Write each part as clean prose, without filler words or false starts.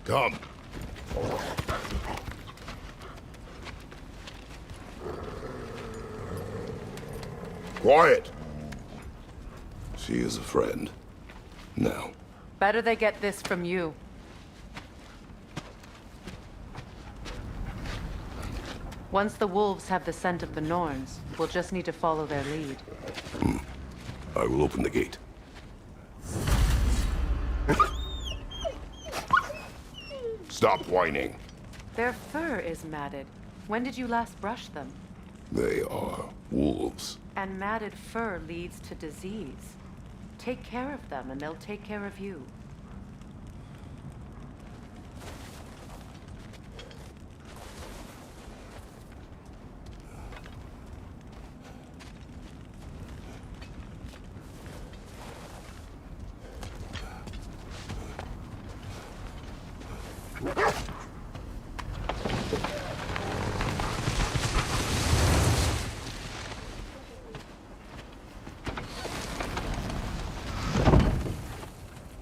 Come. Quiet. She is a friend. Now. Better they get this from you. Once the wolves have the scent of the Norns, we'll just need to follow their lead. I will open the gate. Stop whining. Their fur is matted. When did you last brush them? They are wolves. And matted fur leads to disease. Take care of them and they'll take care of you.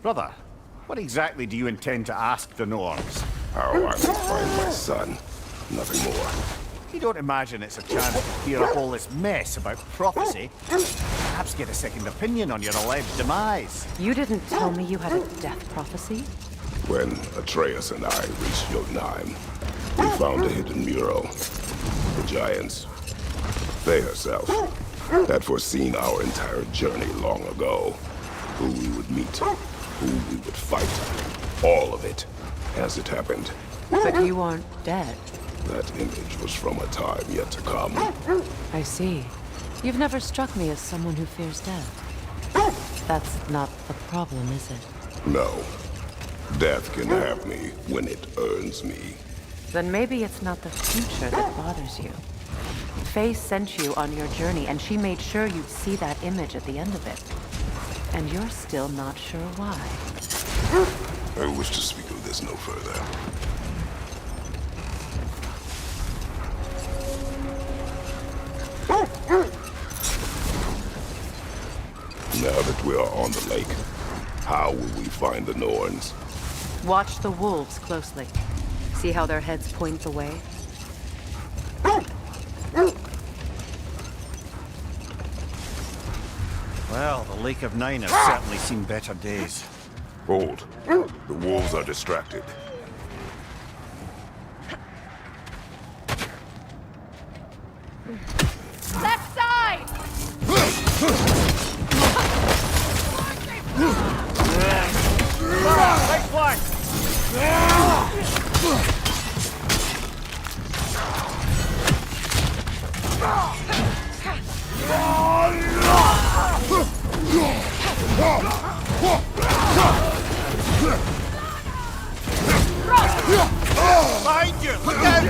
Brother, what exactly do you intend to ask the Norns? How I will find my son. Nothing more. You don't imagine it's a chance to clear up all this mess about prophecy? Perhaps get a second opinion on your alleged demise. You didn't tell me you had a death prophecy? When Atreus and I reached Jotunheim, we found a hidden mural. The giants, they herself, had foreseen our entire journey long ago. Who we would meet, who we would fight. All of it, as it happened. But you aren't dead. That image was from a time yet to come. I see. You've never struck me as someone who fears death. That's not the problem, is it? No. Death can have me when it earns me. Then maybe it's not the future that bothers you. Faye sent you on your journey, and she made sure you'd see that image at the end of it. And you're still not sure why. I wish to speak of this no further. Now that we are on the lake, how will we find the Norns? Watch the wolves closely. See how their heads point the way? Well, the Lake of Nine has certainly seen better days. Hold. The wolves are distracted. Left side! Right flank! Behind you! Look out!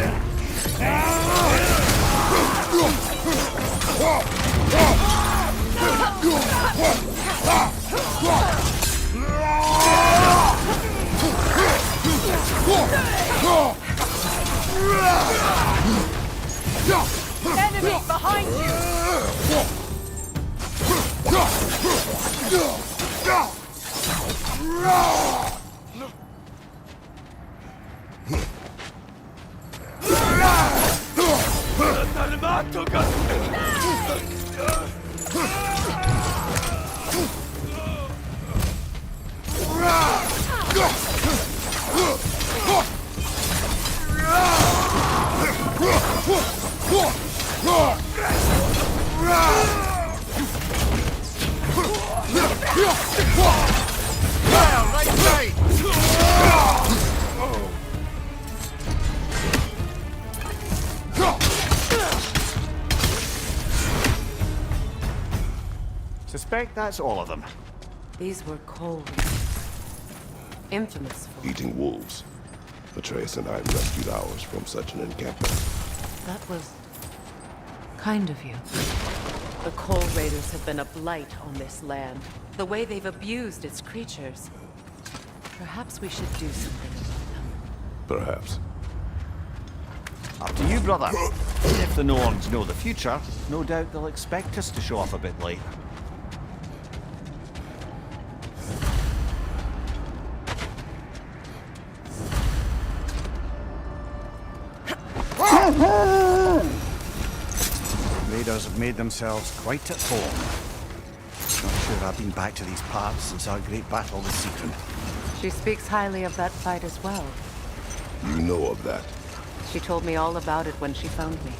Enemy behind you! Suspect that's all of them. These were cold. Infamous for. Eating wolves. Atreus and I rescued ours from such an encampment. That was kind of you. The Coal Raiders have been a blight on this land. The way they've abused its creatures. Perhaps we should do something about them. Perhaps. Up to you, brother. If the Norns know the future, no doubt they'll expect us to show off a bit late. Raiders have made themselves quite at home. Not sure I've been back to these parts since our great battle with Sigrun. She speaks highly of that fight as well. You know of that? She told me all about it when she found me.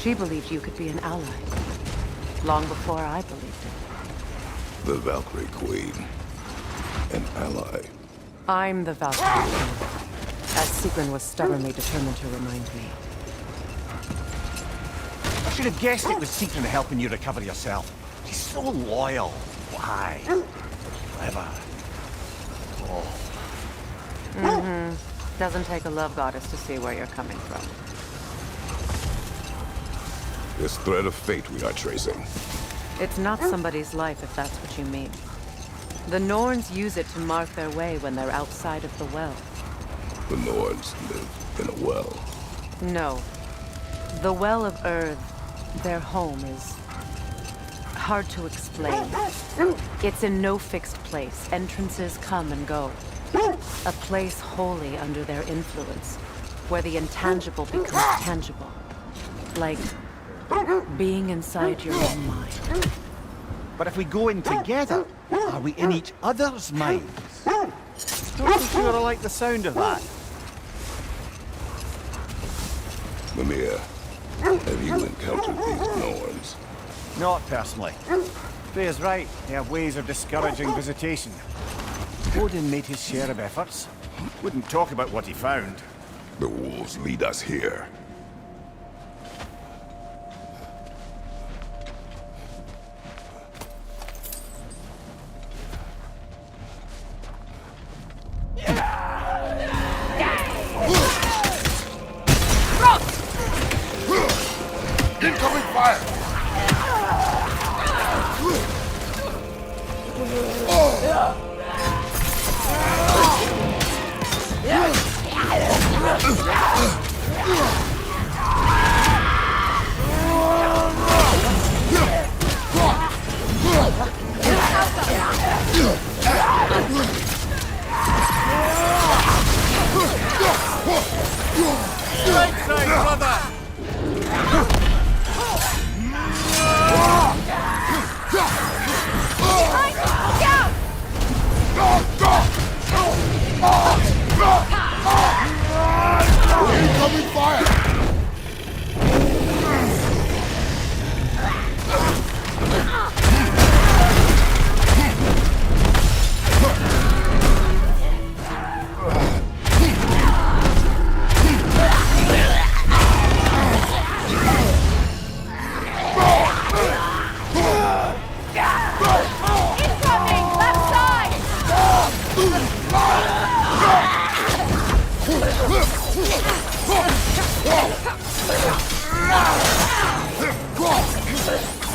She believed you could be an ally. Long before I believed it. The Valkyrie Queen. An ally. I'm the Valkyrie Queen, as Sigrun was stubbornly determined to remind me. I should have guessed it was Sigrun helping you recover yourself. She's so loyal. Why? Clever. Oh. Doesn't take a love goddess to see where you're coming from. This thread of fate we are tracing. It's not somebody's life, if that's what you mean. The Norns use it to mark their way when they're outside of the well. The Norns live in a well. No. The Well of Earth, their home, is hard to explain. It's in no fixed place. Entrances come and go. A place wholly under their influence, where the intangible becomes tangible. Like being inside your own mind. But if we go in together, are we in each other's minds? Don't be sure I like the sound of that. Mimir, have you encountered these Norns? Not personally. Freya's right. They have ways of discouraging visitation. Odin made his share of efforts. Wouldn't talk about what he found. The wolves lead us here. Incoming fire! Right side, brother! Incoming fire!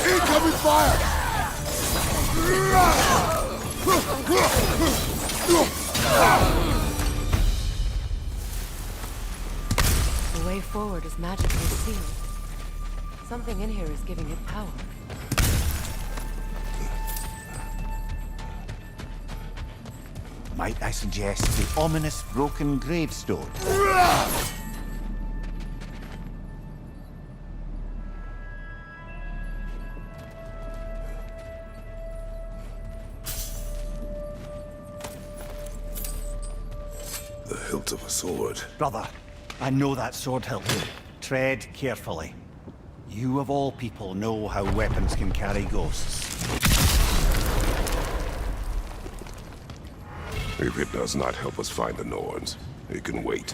Incoming fire! The way forward is magically sealed. Something in here is giving it power. Might I suggest the ominous broken gravestone? The hilt of a sword. Brother, I know that sword hilt. Tread carefully. You of all people know how weapons can carry ghosts. If it does not help us find the Norns, it can wait.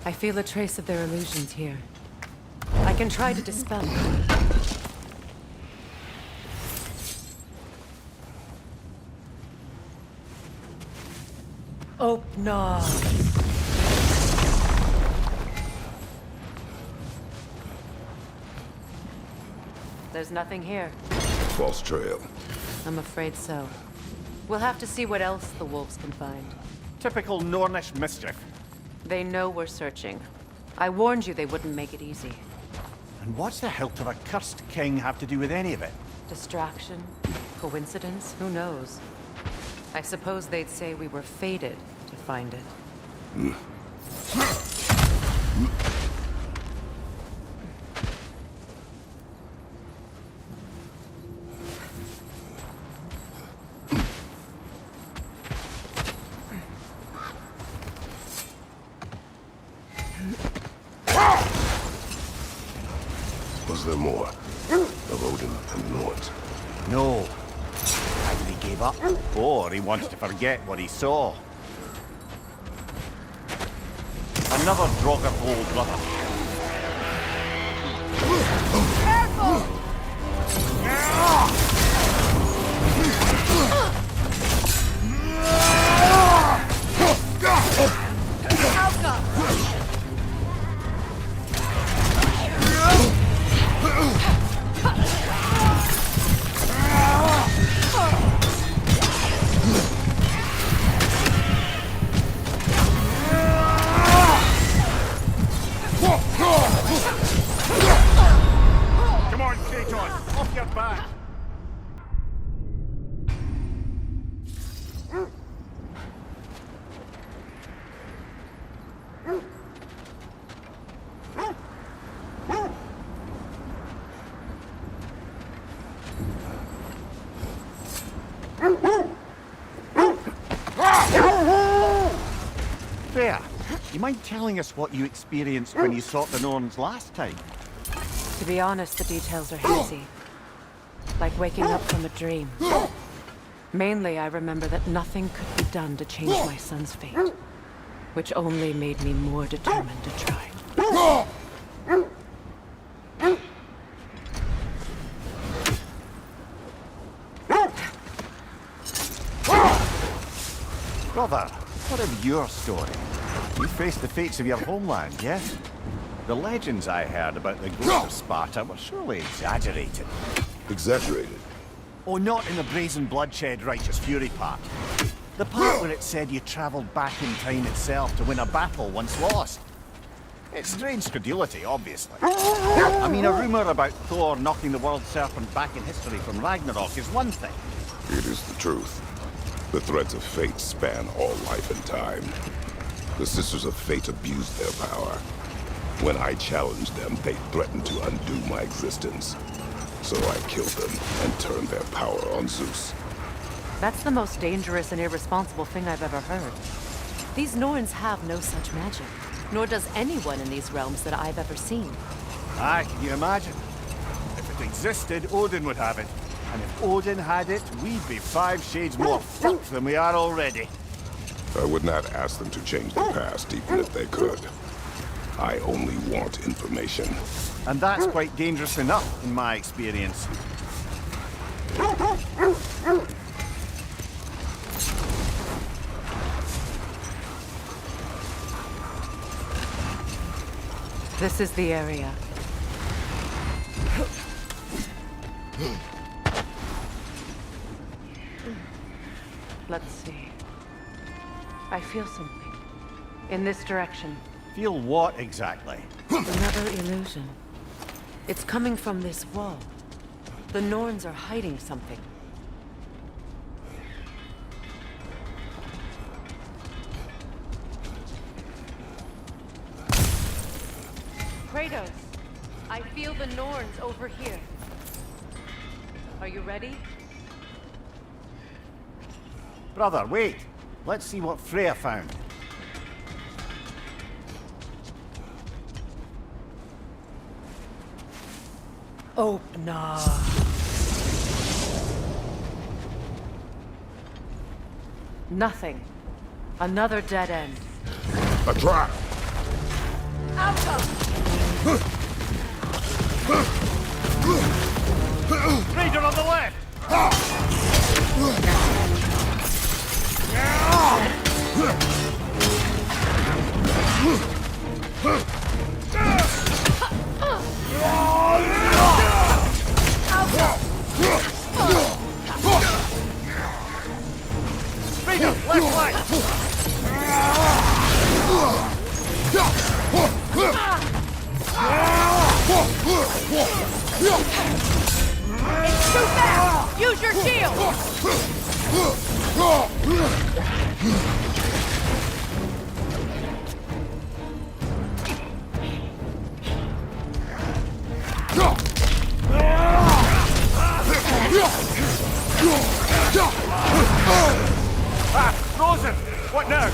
I feel a trace of their illusions here. I can try to dispel them. Open. There's nothing here. False trail. I'm afraid so. We'll have to see what else the wolves can find. Typical Nornish mischief. They know we're searching. I warned you they wouldn't make it easy. And what's the hilt of a cursed king have to do with any of it? Distraction? Coincidence? Who knows? I suppose they'd say we were fated to find it. Was there more of Odin and the Norns? No. Either he gave up, or he wants to forget what he saw. Another Draugr brother. Come on, Kratos! Off your back! Freya, you mind telling us what you experienced when you sought the Norns last time? To be honest, the details are hazy. Like waking up from a dream. Mainly, I remember that nothing could be done to change my son's fate. Which only made me more determined to try. Brother, what of your story? You faced the fates of your homeland, yes? The legends I heard about the ghost of Sparta were surely exaggerated. Exaggerated? Oh, not in the brazen bloodshed righteous fury part. The part where it said you travelled back in time itself to win a battle once lost. It's strange credulity, obviously. I mean, a rumour about Thor knocking the world serpent back in history from Ragnarok is one thing. It is the truth. The threads of fate span all life and time. The Sisters of Fate abused their power. When I challenged them, they threatened to undo my existence. So I killed them and turned their power on Zeus. That's the most dangerous and irresponsible thing I've ever heard. These Norns have no such magic, nor does anyone in these realms that I've ever seen. Aye, can you imagine? If it existed, Odin would have it. And if Odin had it, we'd be 5 shades more fucked than we are already. I would not ask them to change the past, even if they could. I only want information. And that's quite dangerous enough, in my experience. This is the area. Let's see. I feel something. In this direction. Feel what, exactly? Another illusion. It's coming from this wall. The Norns are hiding something. Kratos, I feel the Norns over here. Are you ready? Brother, wait. Let's see what Freya found. Opener. Nothing. Another dead end. A trap! Raider on the left! Raider, left flank! It's too fast! Use your shield! Ah, frozen! What now?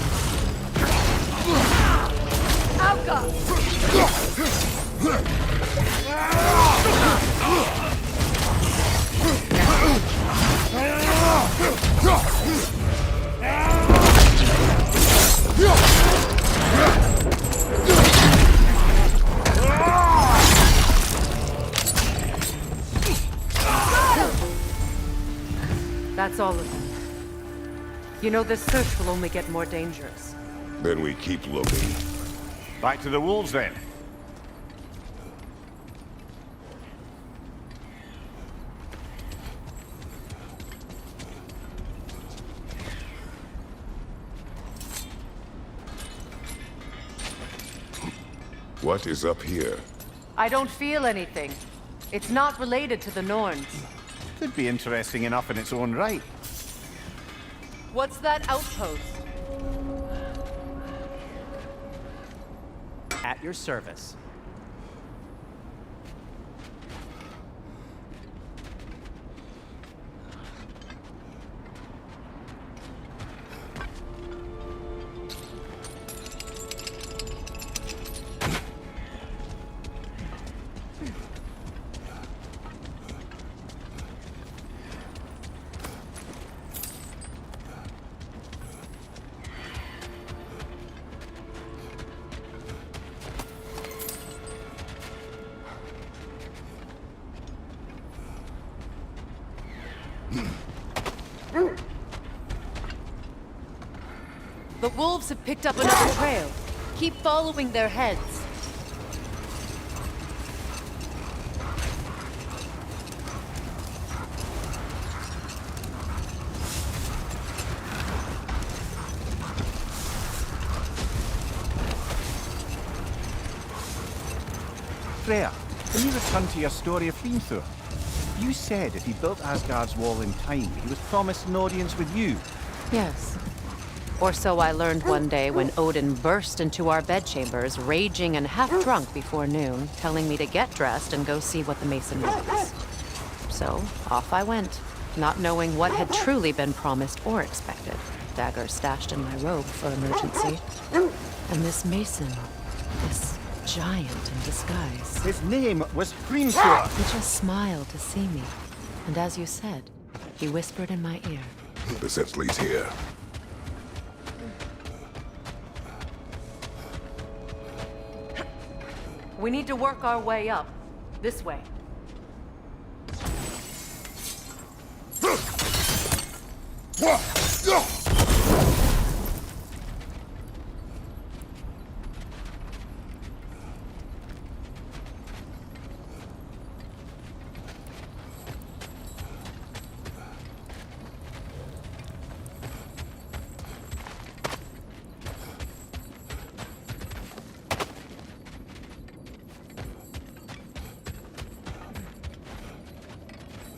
That's all of them. You know, this search will only get more dangerous. Then we keep looking. Back to the wolves then. What is up here? I don't feel anything. It's not related to the Norns. Could be interesting enough in its own right. What's that outpost? At your service. The wolves have picked up another trail. Keep following their heads. Freya, can you return to your story of Hrimthur? You said if he built Asgard's wall in time, he was promised an audience with you. Yes. Or so I learned one day when Odin burst into our bedchambers, raging and half-drunk before noon, telling me to get dressed and go see what the mason wants. So, off I went, not knowing what had truly been promised or expected. Dagger stashed in my robe for emergency. And this mason, this giant in disguise. His name was Hrimthur. He just smiled to see me. And as you said, he whispered in my ear. The sense leads here. We need to work our way up. This way.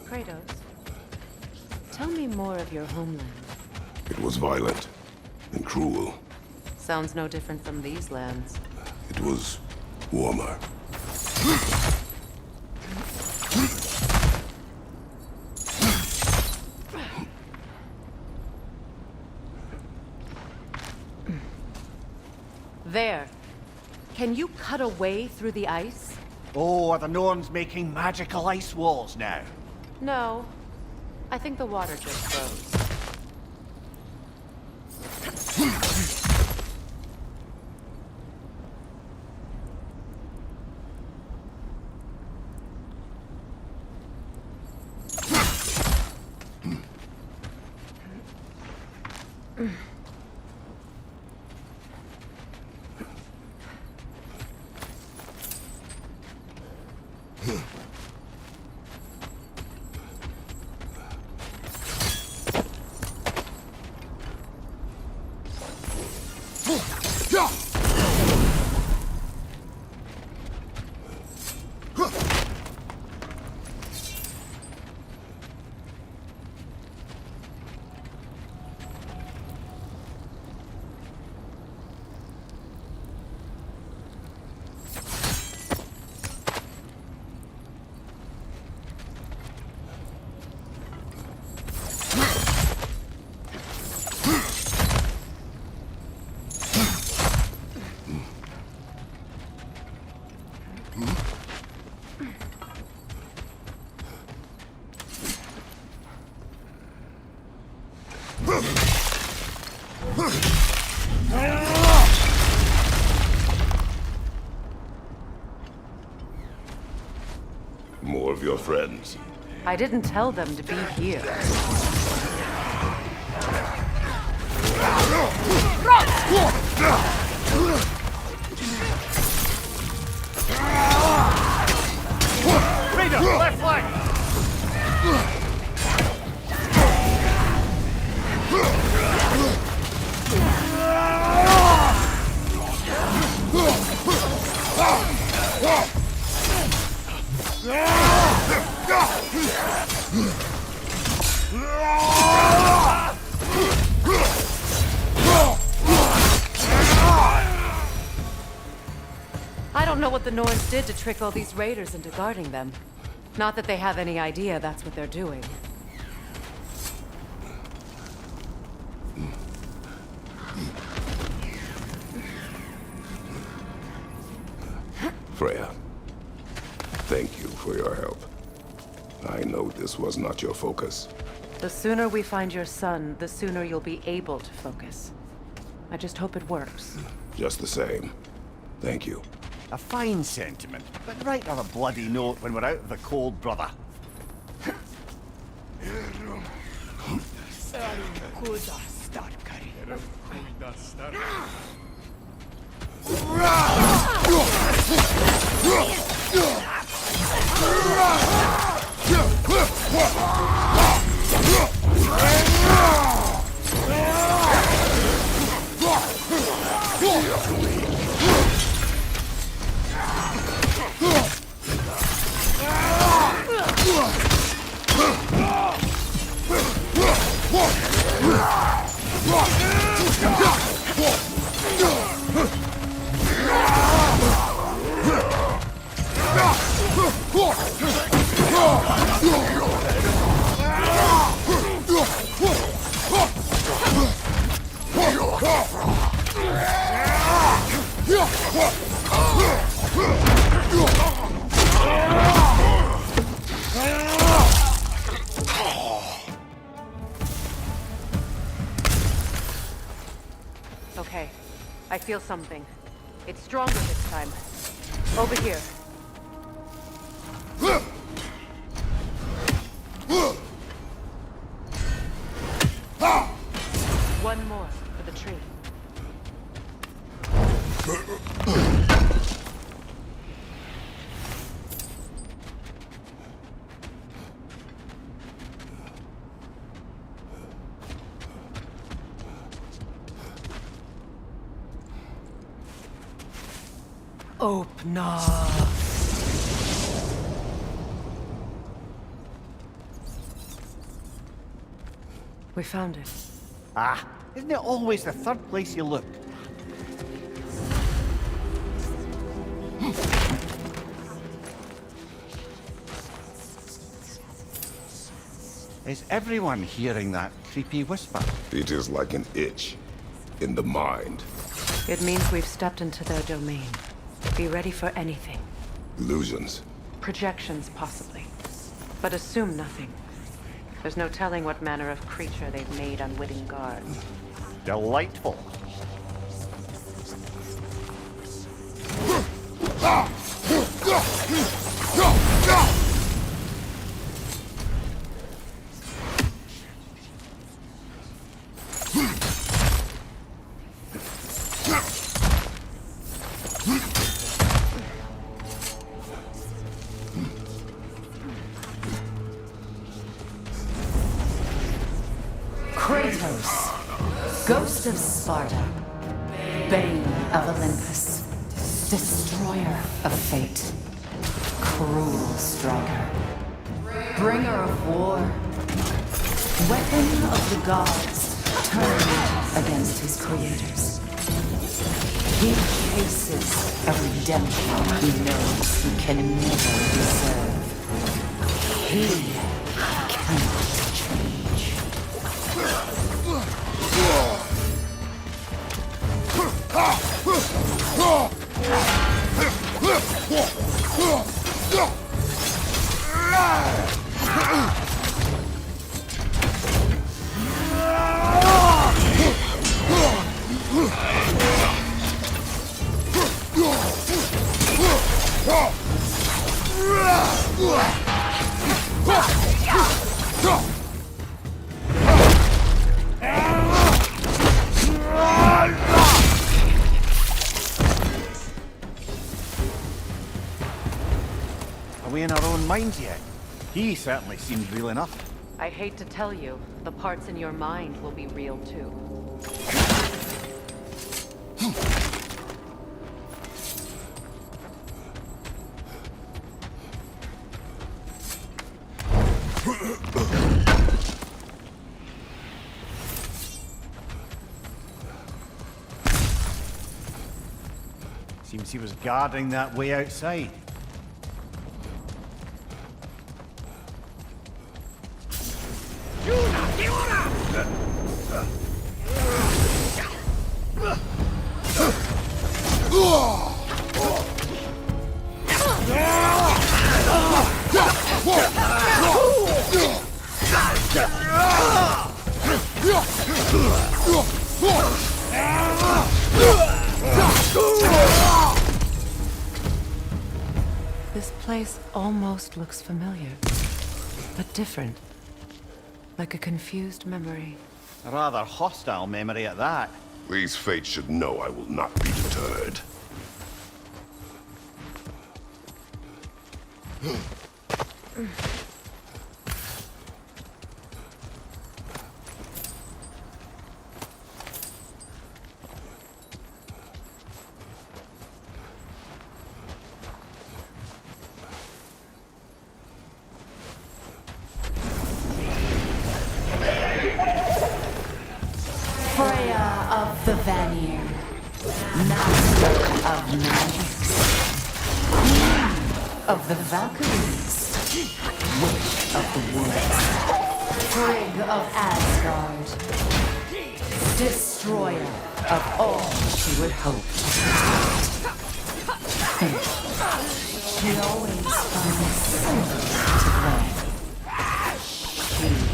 Kratos, tell me more of your homeland. It was violent and cruel. Sounds no different from these lands. It was warmer. There. Can you cut a way through the ice? Oh, are the Norns making magical ice walls now? No. I think the water just froze. More of your friends. I didn't tell them to be here. Raider, left flank! I don't know what the Norns did to trick all these raiders into guarding them. Not that they have any idea that's what they're doing. Freya, thank you for your help. I know this was not your focus. The sooner we find your son, the sooner you'll be able to focus. I just hope it works. Just the same. Thank you. A fine sentiment, but write on a bloody note when we're out of the cold, brother. Okay, I feel something. It's stronger this time. Over here. One more for the tree. Open up. We found it. Ah, isn't it always the third place you look? Is everyone hearing that creepy whisper? It is like an itch in the mind. It means we've stepped into their domain. Be ready for anything. Illusions. Projections, possibly. But assume nothing. There's no telling what manner of creature they've made unwitting guards. Delightful. Kratos, Ghost of Sparta, Bane of Olympus, Destroyer of Fate, Cruel Striker, Bringer of War, Weapon of the Gods, turned against his creators. He chases a redemption he knows he can never deserve. He cannot change. Are we in our own minds yet? He certainly seems real enough. I hate to tell you, the parts in your mind will be real too. Seems he was guarding that way outside. This place almost looks familiar, but different. Like a confused memory. A rather hostile memory at that. These fates should know I will not be deterred. Freya of the Vanir, master of magics, queen of the Valkyries, witch of the woods, Frigg of Asgard, destroyer of all she would hope to protect. She always finds something to blame. She cannot.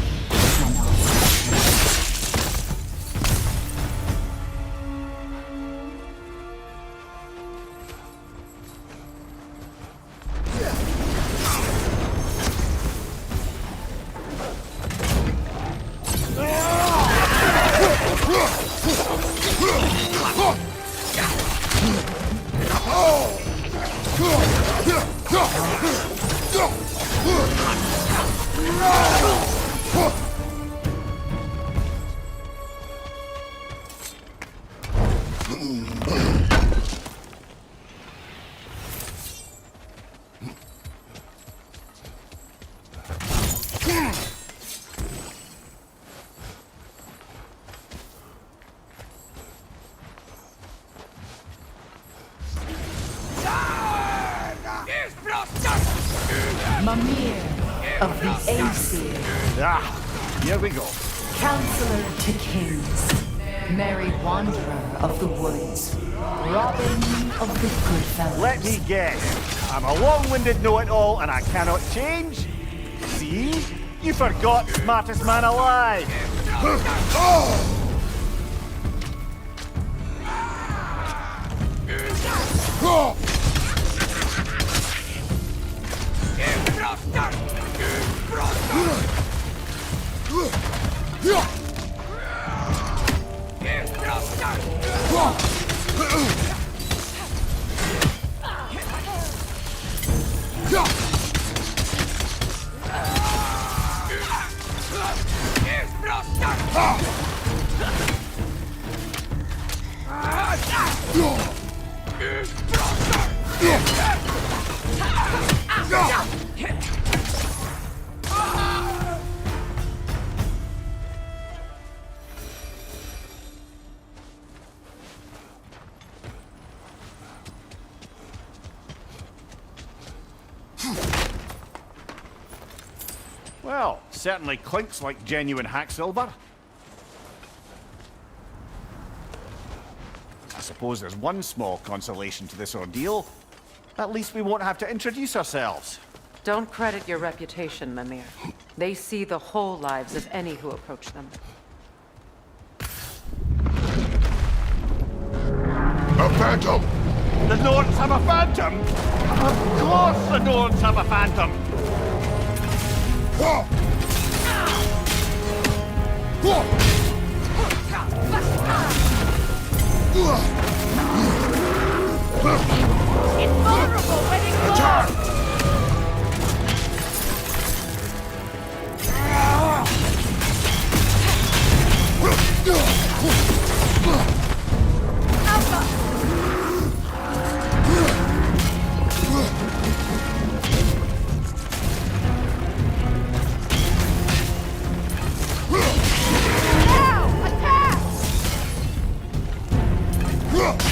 Mimir of the Aesir, Ah, here we go. counselor to kings, merry wanderer of the woods, Robin of the Goodfellas. Let me guess. I'm a long-winded know-it-all and I cannot change? See? You forgot, smartest man alive. Well, certainly clinks like genuine hack silver. I suppose there's one small consolation to this ordeal. At least we won't have to introduce ourselves. Don't credit your reputation, Mimir. They see the whole lives of any who approach them. A phantom! The Norns have a phantom? Of course the Norns have a phantom! Invulnerable when it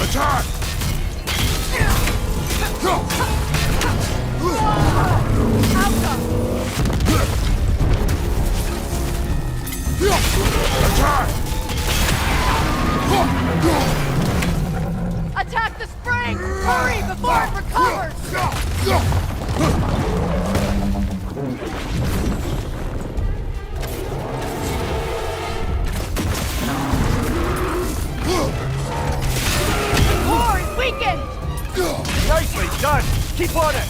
Attack! Attack! Attack the spring! Hurry before it recovers! The core is weakened! Nicely done! Keep on it!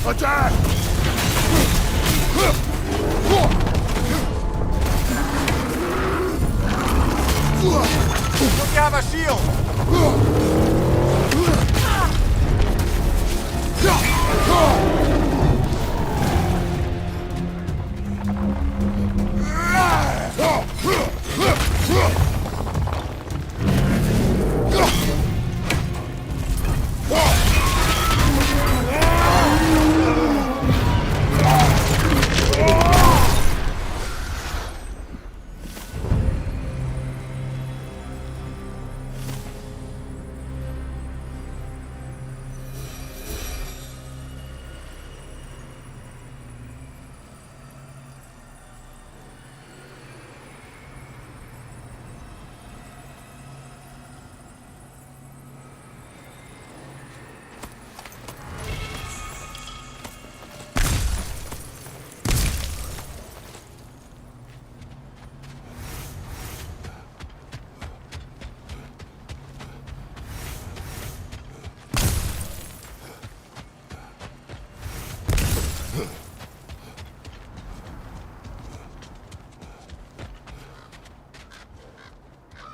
Attack! Don't you have a shield?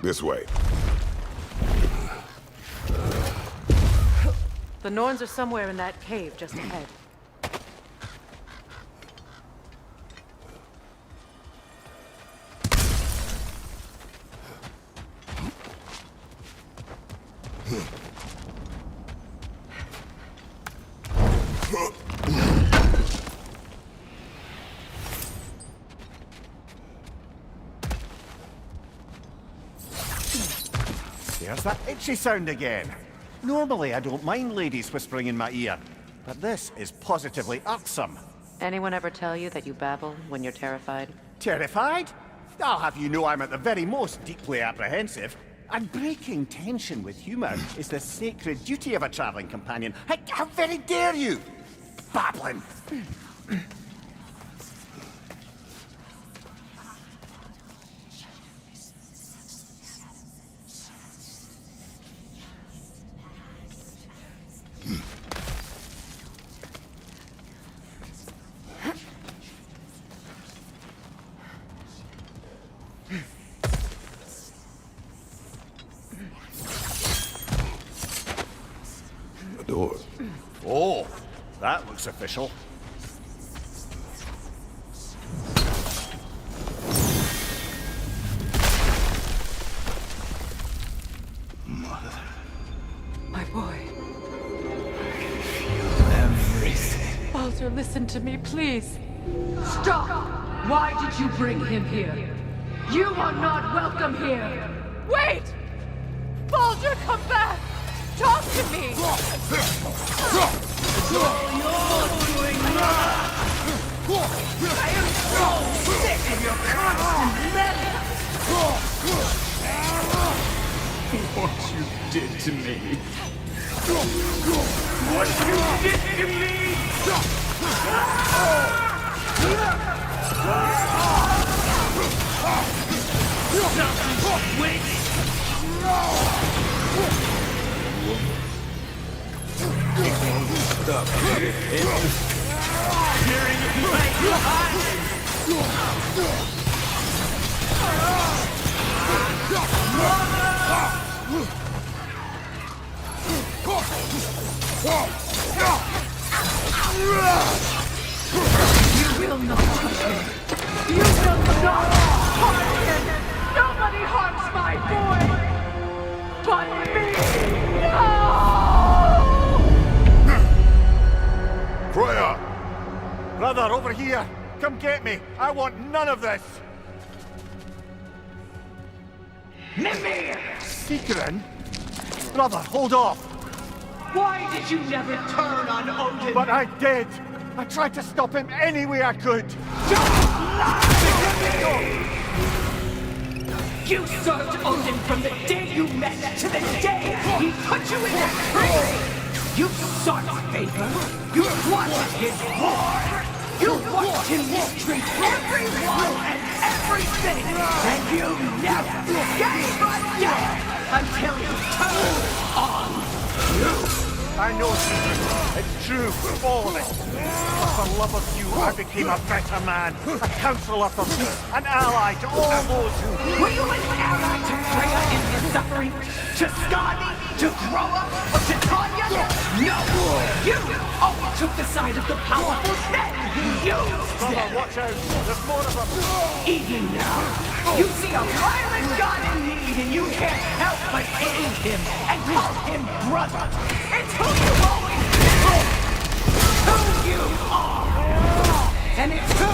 This way. The Norns are somewhere in that cave just ahead. There's that itchy sound again. Normally I don't mind ladies whispering in my ear, but this is positively irksome. Anyone ever tell you that you babble when you're terrified? Terrified? I'll have you know I'm at the very most deeply apprehensive. And breaking tension with humour is the sacred duty of a travelling companion. How very dare you! Babbling! Door. Oh, that looks official. My boy. Everything. Baldur, listen to me, please. Stop! Why did you bring him here? You are not welcome here! Wait! Baldur, come back! Talk to me! I am so sick of your constant meddling! What you did to me. What you did to me! Something's waiting! It won't stop. Hearing it like you hide! You will not touch him! You will not harm him! Nobody harms my boy! But me! No! Freya! Brother, over here! Come get me! I want none of this! Mimir! Secret? Brother, hold off! Why did you never turn on Odin? But I did! I tried to stop him any way I could! You served Odin from the day you met to the day he put you in that tree! You sought favor, you wanted his war, you watched him mistreat everyone and everything, and you never gave a damn until he turned on you! I know, Secret. It's true, all of it. But for love of you, I became a better man, a counselor for peace, an ally to all those who... Were you an ally to Freya in her suffering? To Skadi? To Groa? Or to Tanya? No! You always took the side of the powerful, then you used Brother, them! watch out! There's more of them! Even now, you see a violent god in need and you can't help but aid him and call him brother! It's who you always been! Who you are! And it's who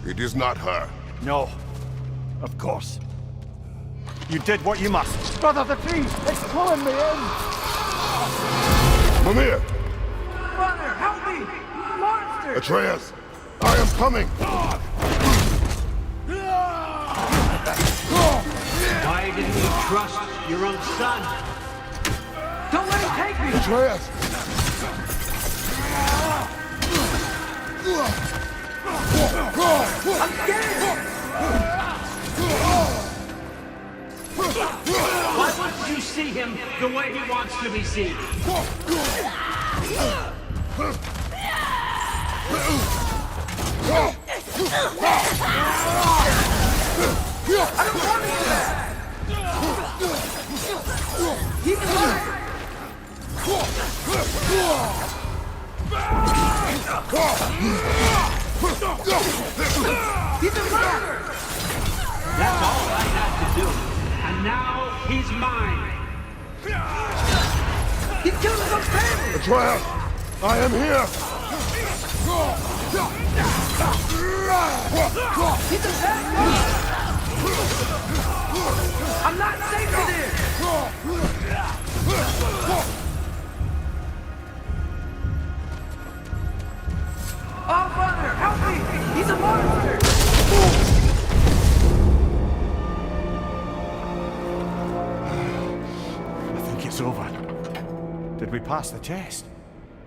It is not her. No. Of course. You did what you must. Brother, the tree! It's pulling me in! Mimir! Brother, help me! Monster! Atreus! I am coming! Why didn't you trust your own son? Don't let him take me! Atreus! I'm scared! Why wouldn't you see him the way he wants to be seen? I don't want to do that! He's alive! He's a murderer! That's all I had to do. And now he's mine. He's killed his own family! Atreus! I am here! He's a bad guy! I'm not safe in here! Oh, Father, help me! He's a monster! I think it's over. Did we pass the test?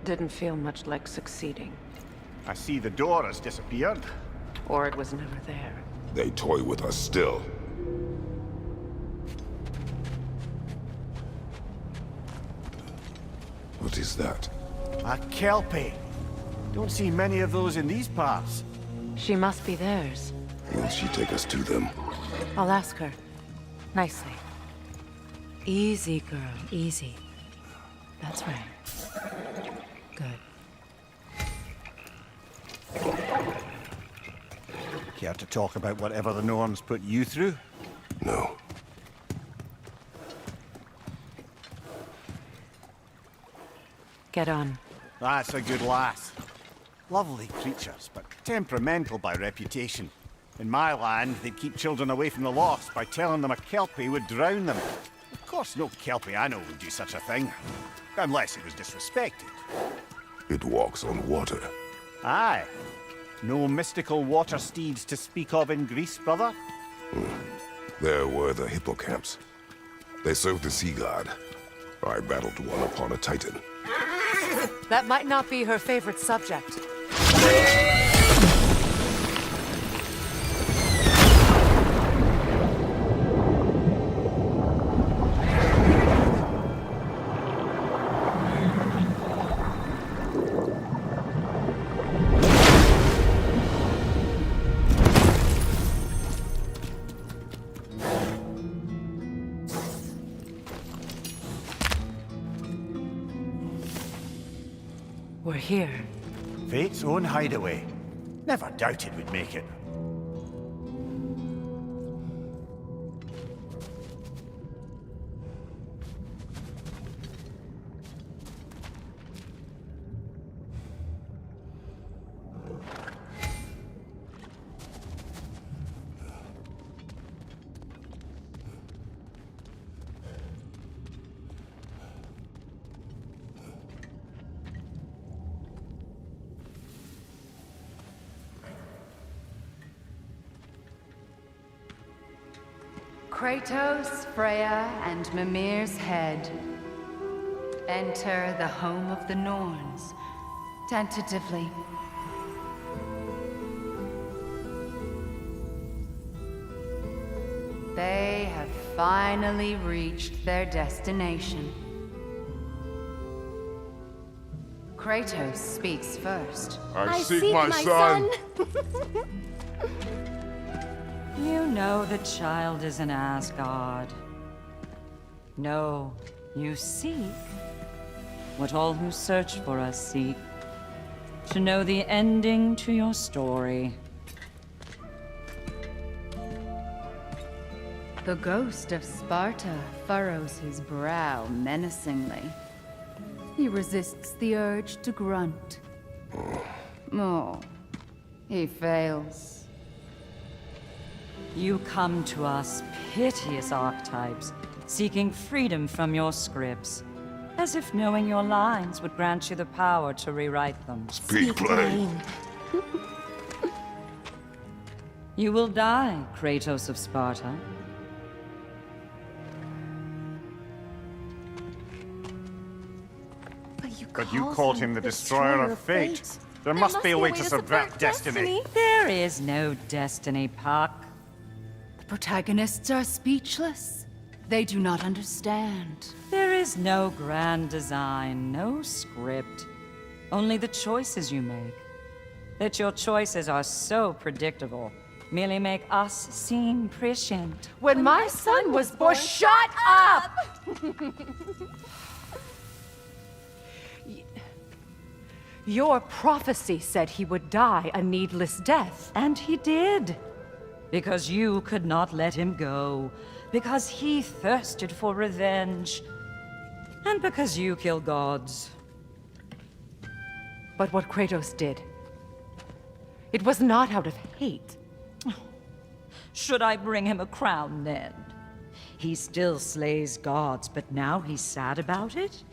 Didn't feel much like succeeding. I see the door has disappeared. Or it was never there. They toy with us still. What is that? A Kelpie. Don't see many of those in these parts. She must be theirs. Will she take us to them? I'll ask her. Nicely. Easy, girl. Easy. That's right. Good. Care to talk about whatever the Norns put you through? No. Get on. That's a good lass. Lovely creatures, but temperamental by reputation. In my land, they'd keep children away from the lost by telling them a Kelpie would drown them. Of course, no Kelpie I know would do such a thing. Unless it was disrespected. It walks on water. Aye. No mystical water steeds to speak of in Greece, brother? There were the hippocamps. They served the sea god. I battled one upon a titan. That might not be her favorite subject. We're here. Fate's own hideaway. Never doubted we'd make it. Kratos, Freya, and Mimir's head. Enter the home of the Norns, tentatively. They have finally reached their destination. Kratos speaks first. I seek my son. You know the child is in Asgard. No, you seek what all who search for us seek. To know the ending to your story. The ghost of Sparta furrows his brow menacingly. He resists the urge to grunt. Oh, he fails. You come to us, piteous archetypes, seeking freedom from your scripts, as if knowing your lines would grant you the power to rewrite them. Speak plain. You will die, Kratos of Sparta. But you called him the destroyer of fate. There must be a way to subvert destiny. There is no destiny, Puck. The protagonists are speechless. They do not understand. There is no grand design, no script. Only the choices you make. That your choices are so predictable merely make us seem prescient. When my son was born, shut up! Your prophecy said he would die a needless death. And he did. Because you could not let him go. Because he thirsted for revenge. And because you kill gods. But what Kratos did, it was not out of hate. Should I bring him a crown then? He still slays gods, but now he's sad about it?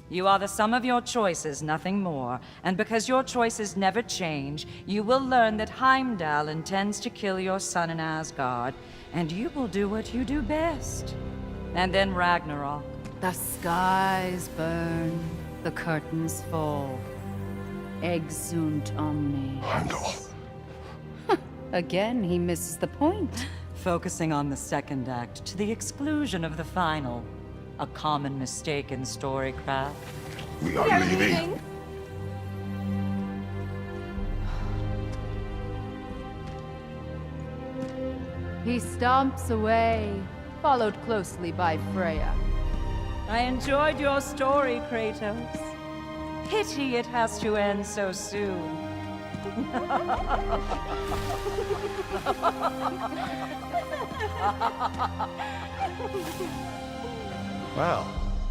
You are the sum of your choices, nothing more. And because your choices never change, you will learn that Heimdall intends to kill your son in Asgard, and you will do what you do best. And then Ragnarok. The skies burn, the curtains fall. Exunt omnes. Heimdall. Again, he misses the point. Focusing on the second act to the exclusion of the final. A common mistake in storycraft. We are leaving. He stomps away, followed closely by Freya. I enjoyed your story, Kratos. Pity it has to end so soon. Well,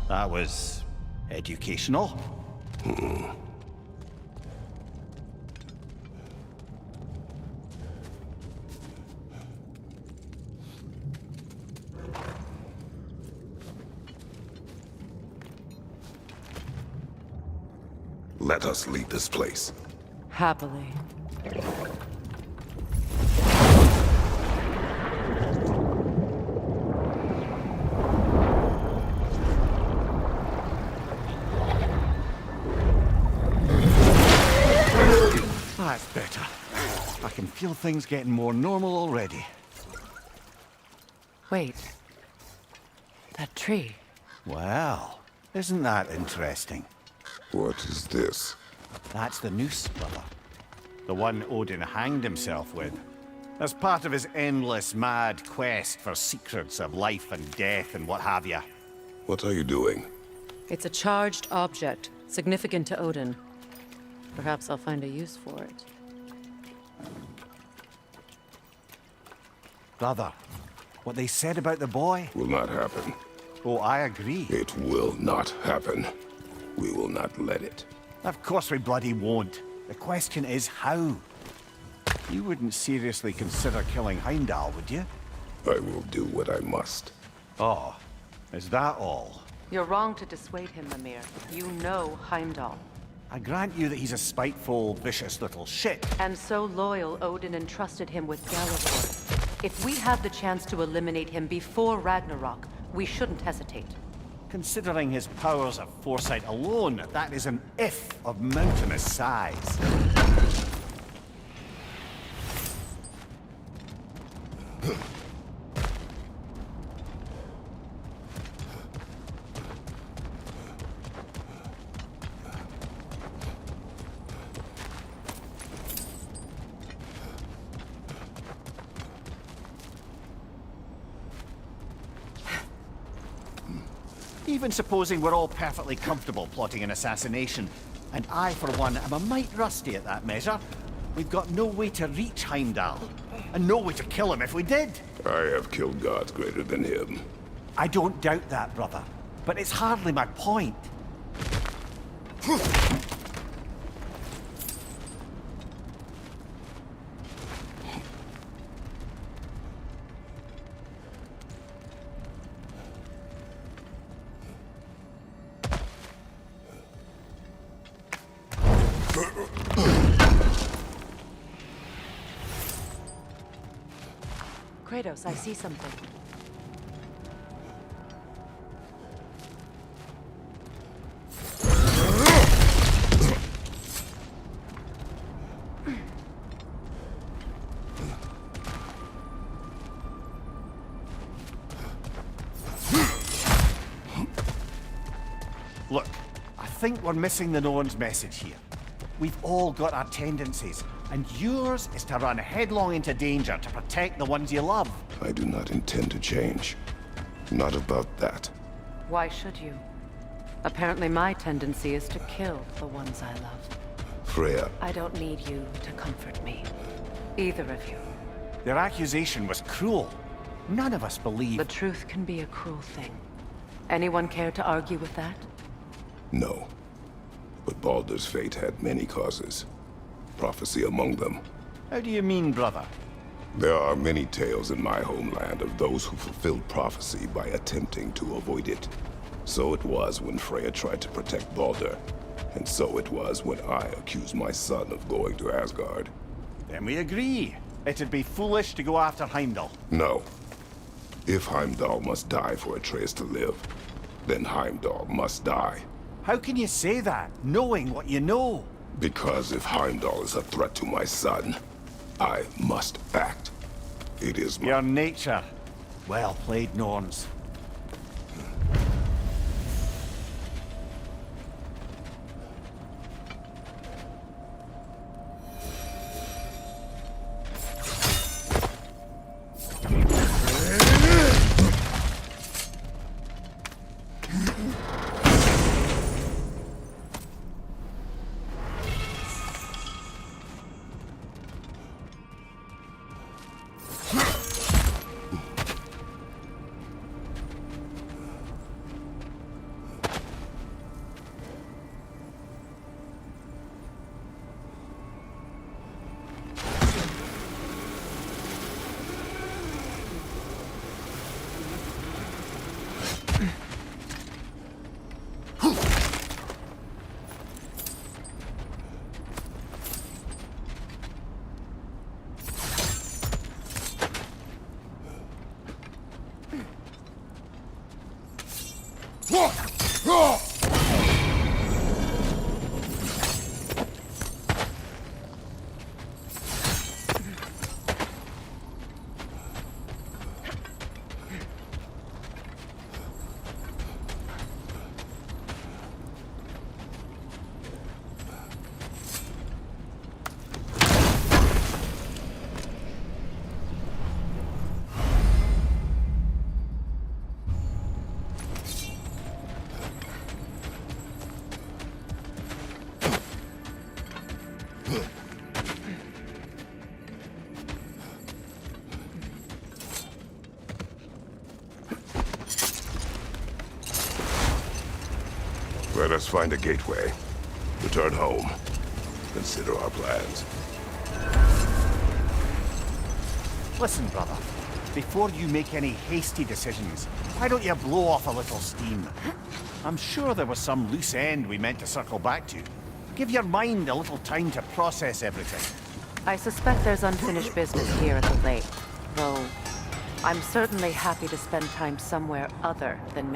that was educational. Let us leave this place. Happily. That's better. I can feel things getting more normal already. Wait. That tree. Well, isn't that interesting? What is this? That's the noose, brother. The one Odin hanged himself with. As part of his endless, mad quest for secrets of life and death and what have you. What are you doing? It's a charged object, significant to Odin. Perhaps I'll find a use for it. Brother, what they said about the boy? Will not happen. Oh, I agree. It will not happen. We will not let it. Of course we bloody won't. The question is how? You wouldn't seriously consider killing Heimdall, would you? I will do what I must. Oh, is that all? You're wrong to dissuade him, Mimir. You know Heimdall. I grant you that he's a spiteful, vicious little shit. And so loyal, Odin entrusted him with Galliford. If we have the chance to eliminate him before Ragnarok, we shouldn't hesitate. Considering his powers of foresight alone, that is an if of mountainous size. Even supposing we're all perfectly comfortable plotting an assassination, and I, for one, am a mite rusty at that measure, we've got no way to reach Heimdall, and no way to kill him if we did. I have killed gods greater than him. I don't doubt that, brother, but it's hardly my point. Kratos, I see something. Look, I think we're missing the Norns' message here. We've all got our tendencies, and yours is to run headlong into danger to protect the ones you love. I do not intend to change. Not about that. Why should you? Apparently my tendency is to kill the ones I love. Freya, I don't need you to comfort me. Either of you. Their accusation was cruel. None of us believe. The truth can be a cruel thing. Anyone care to argue with that? no. But Baldur's fate had many causes. Prophecy among them. How do you mean, brother? There are many tales in my homeland of those who fulfilled prophecy by attempting to avoid it. So it was when Freya tried to protect Baldur. And so it was when I accused my son of going to Asgard. Then we agree. It'd be foolish to go after Heimdall. No. If Heimdall must die for Atreus to live, then Heimdall must die. How can you say that, knowing what you know? Because if Heimdall is a threat to my son, I must act. It is my... Your nature. Well played, Norns. Let us find a gateway. Return home. Consider our plans. Listen, brother. Before you make any hasty decisions, why don't you blow off a little steam? I'm sure there was some loose end we meant to circle back to. Give your mind a little time to process everything. I suspect there's unfinished business here at the lake, though I'm certainly happy to spend time somewhere other than Midgard.